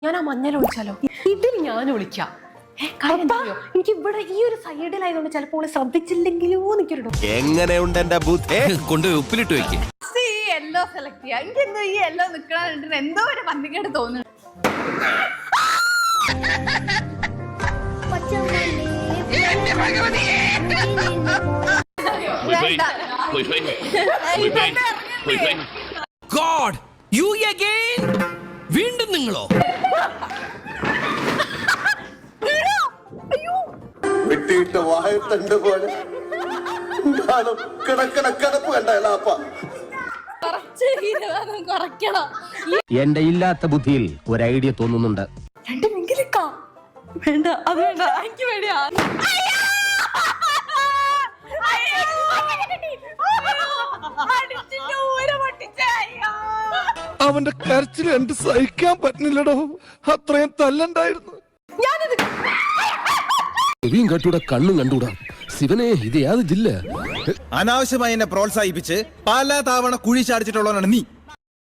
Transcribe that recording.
ഞാൻ ആ മഞ്ഞൾ വിളിച്ചാലോ? ഇതിന് ഞാൻ വിളിക്കാം. എനിക്ക് ഇവിടെ ഈ ഒരു സൈഡിലായതുകൊണ്ട് ചിലപ്പോൾ ശ്രദ്ധിച്ചില്ലെങ്കിലോ നിൽക്കരുടോ. എങ്ങനെയുണ്ട് എന്റെ ബുദ്ധി? കൊണ്ട് ഉപ്പിലിട്ട് വെക്കും. യെല്ലോ സെലക്ട് ചെയ്യാം. എനിക്ക് എന്തോ ഈ യെല്ലോ നിൽക്കണ എന്തോ ഒരു പന്തിക്കേട് തോന്നുന്നു. God, you again? വീണ്ടും നിങ്ങളോ? വെട്ടിയിട്ട വാഴത്തണ്ട് പോലെ കിടപ്പ് കണ്ടപ്പ കുറയ്ക്കണം. എന്റെ ഇല്ലാത്ത ബുദ്ധിയിൽ ഒരു ഐഡിയ തോന്നുന്നുണ്ട്. വേണ്ട, അത് വേണ്ട, എനിക്ക് വേണ്ടിയാ. അവന്റെ കരച്ചിൽ കണ്ട് സഹിക്കാൻ പറ്റുന്നില്ലടോ. അത്രയും തല്ലണ്ടായിരുന്നു. ചെവിയും കണ്ടൂടാ, കണ്ണും കണ്ടൂടാ. ശിവനെ, ഇത് യാത് ജില്ല. അനാവശ്യമായി എന്നെ പ്രോത്സാഹിപ്പിച്ച് പല തവണ കുഴി ചാടിച്ചിട്ടുള്ളവനാണ് നീ.